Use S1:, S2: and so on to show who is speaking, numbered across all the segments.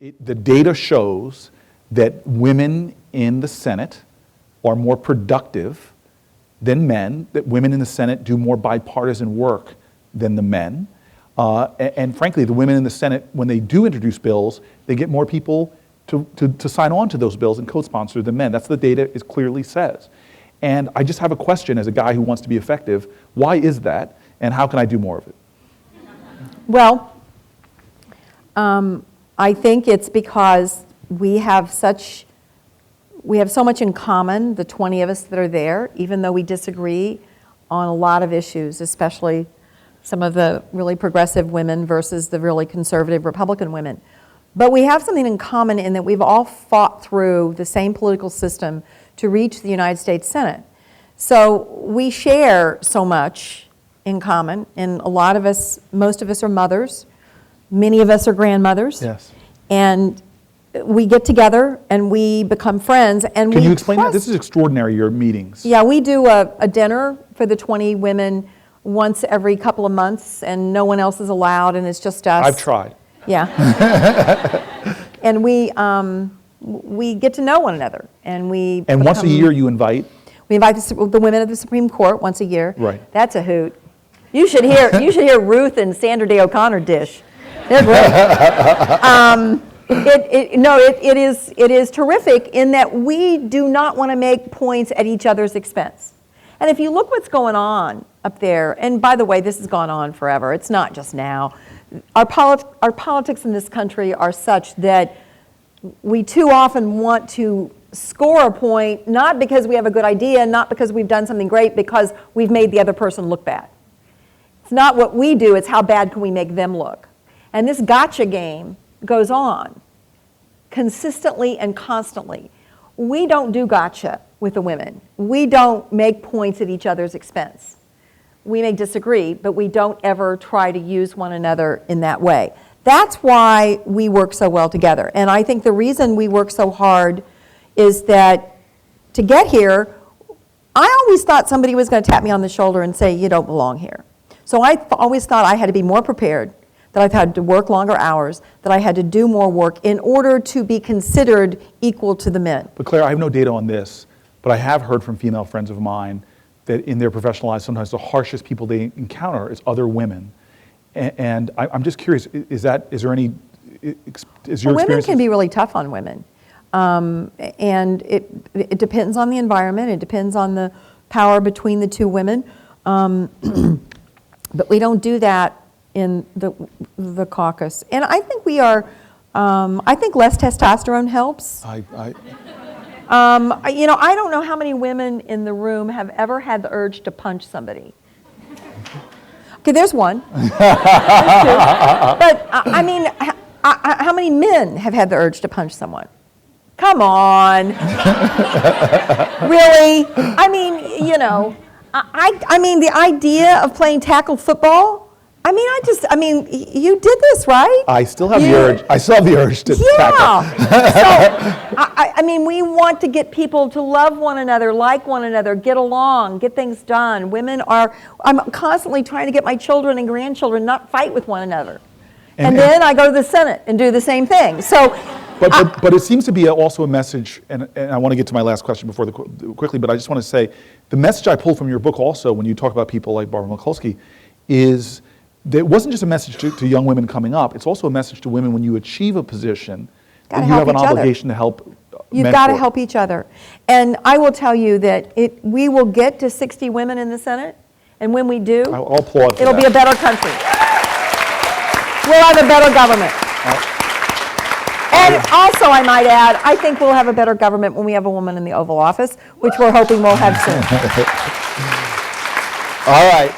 S1: The data shows that women in the Senate are more productive than men, that women in the Senate do more bipartisan work than the men. And frankly, the women in the Senate, when they do introduce bills, they get more people to sign on to those bills and co-sponsor than men. That's what the data clearly says. And I just have a question as a guy who wants to be effective. Why is that? And how can I do more of it?
S2: Well, I think it's because we have so much in common, the 20 of us that are there, even though we disagree on a lot of issues, especially some of the really progressive women versus the really conservative Republican women. But we have something in common in that we've all fought through the same political system to reach the United States Senate. So we share so much in common, and a lot of us, most of us are mothers, many of us are grandmothers.
S1: Yes.
S2: And we get together and we become friends. And
S1: Can you explain that? This is extraordinary, your meetings.
S2: Yeah, we do a dinner for the 20 women once every couple of months, and no one else is allowed, and it's just us.
S1: I've tried.
S2: Yeah. And we get to know one another, and we.
S1: And once a year you invite?
S2: We invite the women of the Supreme Court once a year.
S1: Right.
S2: That's a hoot. You should hear Ruth and Sandra Day O'Connor dish. They're great. It is terrific in that we do not want to make points at each other's expense. And if you look what's going on up there, and by the way, this has gone on forever. It's not just now. Our politics in this country are such that we too often want to score a point, not because we have a good idea, not because we've done something great, because we've made the other person look bad. It's not what we do, it's how bad can we make them look. And this gotcha game goes on consistently and constantly. We don't do gotcha with the women. We don't make points at each other's expense. We may disagree, but we don't ever try to use one another in that way. That's why we work so well together. And I think the reason we work so hard is that to get here, I always thought somebody was going to tap me on the shoulder and say, you don't belong here. So I always thought I had to be more prepared, that I had to work longer hours, that I had to do more work in order to be considered equal to the men.
S1: But Claire, I have no data on this, but I have heard from female friends of mine that in their professional lives, sometimes the harshest people they encounter is other women. And I'm just curious, is your experience?
S2: Women can be really tough on women. And it depends on the environment, it depends on the power between the two women. But we don't do that in the caucus. And I think we are, I think less testosterone helps. I don't know how many women in the room have ever had the urge to punch somebody. Okay, there's one. There's two. But I mean, how many men have had the urge to punch someone? Come on. Really? I mean, I mean, the idea of playing tackle football, you did this, right?
S1: I still have the urge. I still have the urge to tackle.
S2: So, we want to get people to love one another, like one another, get along, get things done. I'm constantly trying to get my children and grandchildren not fight with one another. And then I go to the Senate and do the same thing. So.
S1: But it seems to be also a message, and I want to get to my last question quickly, but I just want to say, the message I pulled from your book also, when you talk about people like Barbara McCaskill, is that it wasn't just a message to young women coming up, it's also a message to women when you achieve a position, that you have an obligation to help.
S2: You've got to help each other. And I will tell you that we will get to 60 women in the Senate, and when we do,
S1: I'll applaud for
S2: it'll
S1: that.
S2: Be a better country. We'll have a better government. And also, I might add, I think we'll have a better government when we have a woman in the Oval Office, which we're hoping we'll have soon.
S1: All right.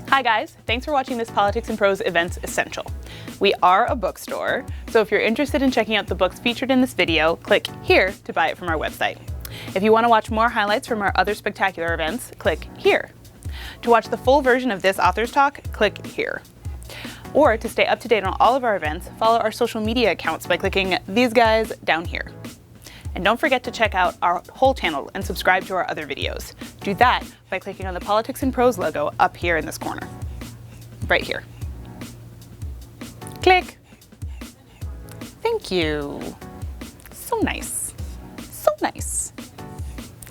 S3: Hi guys, thanks for watching this Politics and Prose Events Essential. We are a bookstore, so if you're interested in checking out the books featured in this video, click here to buy it from our website. If you want to watch more highlights from our other spectacular events, click here. To watch the full version of this author's talk, click here. Or to stay up to date on all of our events, follow our social media accounts by clicking these guys down here. And don't forget to check out our whole channel and subscribe to our other videos. Do that by clicking on the Politics and Prose logo up here in this corner. Right here. Click. Thank you. So nice. So nice.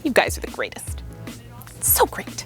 S3: You guys are the greatest. So great.